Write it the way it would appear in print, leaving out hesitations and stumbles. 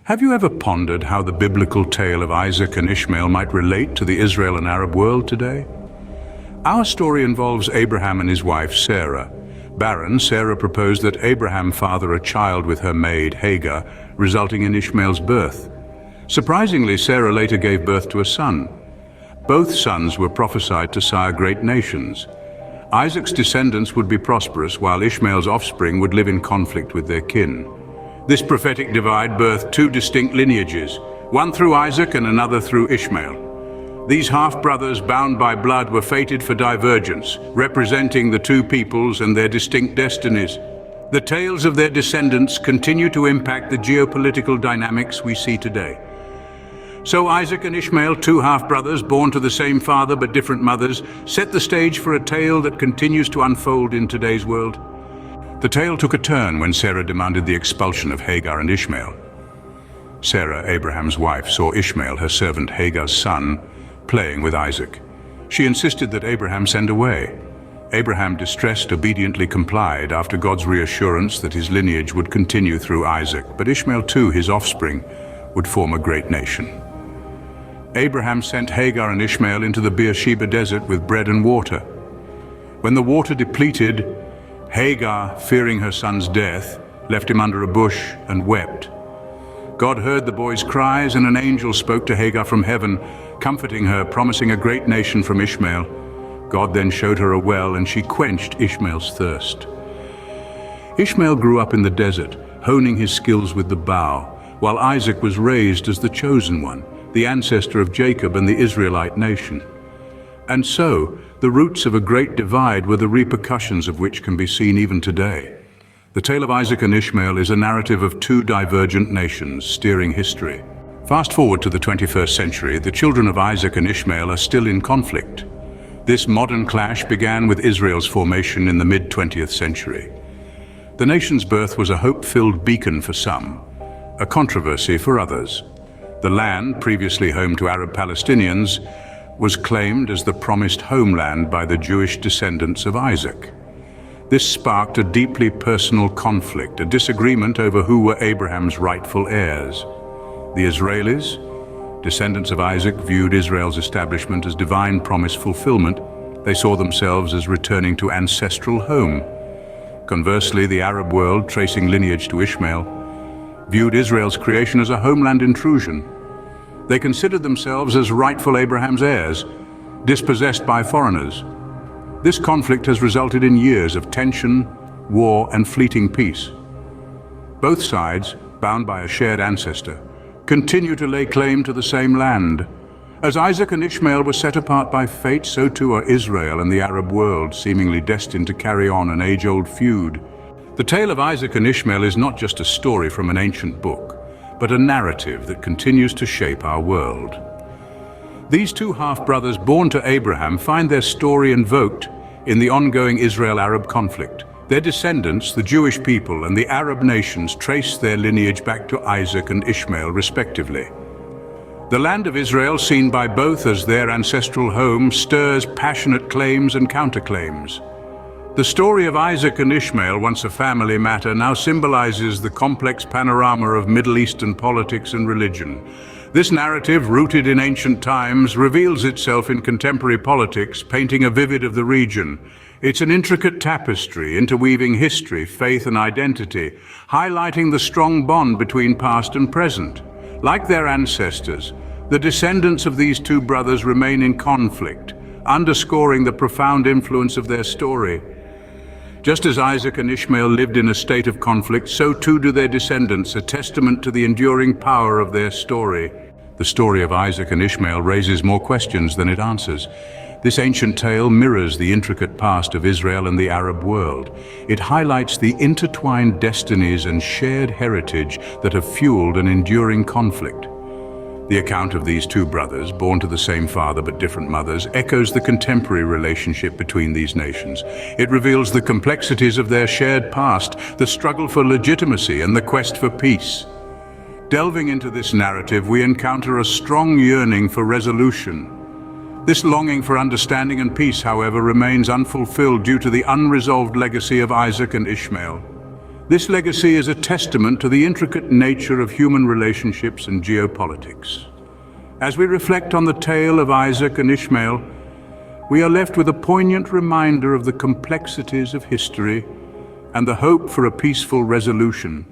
Have you ever pondered how the biblical tale of Isaac and Ishmael might relate to the Israel and Arab world today? Our story involves Abraham and his wife Sarah. Barren, Sarah proposed that Abraham father a child with her maid Hagar, resulting in Ishmael's birth. Surprisingly, Sarah later gave birth to a son. Both sons were prophesied to sire great nations. Isaac's descendants would be prosperous, while Ishmael's offspring would live in conflict with their kin. This prophetic divide birthed two distinct lineages, one through Isaac and another through Ishmael. These half-brothers, bound by blood, were fated for divergence, representing the two peoples and their distinct destinies. The tales of their descendants continue to impact the geopolitical dynamics we see today. So Isaac and Ishmael, two half-brothers born to the same father but different mothers, set the stage for a tale that continues to unfold in today's world. The tale took a turn when Sarah demanded the expulsion of Hagar and Ishmael. Sarah, Abraham's wife, saw Ishmael, her servant Hagar's son, playing with Isaac. She insisted that Abraham send away. Abraham, distressed, obediently complied after God's reassurance that his lineage would continue through Isaac, but Ishmael too, his offspring, would form a great nation. Abraham sent Hagar and Ishmael into the Beersheba desert with bread and water. When the water depleted, Hagar, fearing her son's death, left him under a bush and wept. God heard the boy's cries, and an angel spoke to Hagar from heaven, comforting her, promising a great nation from Ishmael. God then showed her a well, and she quenched Ishmael's thirst. Ishmael grew up in the desert, honing his skills with the bow, while Isaac was raised as the chosen one, the ancestor of Jacob and the Israelite nation. And so, the roots of a great divide were the repercussions of which can be seen even today. The tale of Isaac and Ishmael is a narrative of two divergent nations steering history. Fast forward to the 21st century, the children of Isaac and Ishmael are still in conflict. This modern clash began with Israel's formation in the mid-20th century. The nation's birth was a hope-filled beacon for some, a controversy for others. The land, previously home to Arab Palestinians, was claimed as the promised homeland by the Jewish descendants of Isaac. This sparked a deeply personal conflict, a disagreement over who were Abraham's rightful heirs. The Israelis, descendants of Isaac, viewed Israel's establishment as divine promise fulfillment. They saw themselves as returning to ancestral home. Conversely, the Arab world, tracing lineage to Ishmael, viewed Israel's creation as a homeland intrusion. They considered themselves as rightful Abraham's heirs, dispossessed by foreigners. This conflict has resulted in years of tension, war, and fleeting peace. Both sides, bound by a shared ancestor, continue to lay claim to the same land. As Isaac and Ishmael were set apart by fate, so too are Israel and the Arab world, seemingly destined to carry on an age-old feud. The tale of Isaac and Ishmael is not just a story from an ancient book, but a narrative that continues to shape our world. These two half-brothers born to Abraham find their story invoked in the ongoing Israel-Arab conflict. Their descendants, the Jewish people and the Arab nations, trace their lineage back to Isaac and Ishmael, respectively. The land of Israel, seen by both as their ancestral home, stirs passionate claims and counterclaims. The story of Isaac and Ishmael, once a family matter, now symbolizes the complex panorama of Middle Eastern politics and religion. This narrative, rooted in ancient times, reveals itself in contemporary politics, painting a vivid of the region. It's an intricate tapestry, interweaving history, faith, and identity, highlighting the strong bond between past and present. Like their ancestors, the descendants of these two brothers remain in conflict, underscoring the profound influence of their story. Just as Isaac and Ishmael lived in a state of conflict, so too do their descendants, a testament to the enduring power of their story. The story of Isaac and Ishmael raises more questions than it answers. This ancient tale mirrors the intricate past of Israel and the Arab world. It highlights the intertwined destinies and shared heritage that have fueled an enduring conflict. The account of these two brothers, born to the same father but different mothers, echoes the contemporary relationship between these nations. It reveals the complexities of their shared past, the struggle for legitimacy and the quest for peace. Delving into this narrative, we encounter a strong yearning for resolution. This longing for understanding and peace, however, remains unfulfilled due to the unresolved legacy of Isaac and Ishmael. This legacy is a testament to the intricate nature of human relationships and geopolitics. As we reflect on the tale of Isaac and Ishmael, we are left with a poignant reminder of the complexities of history and the hope for a peaceful resolution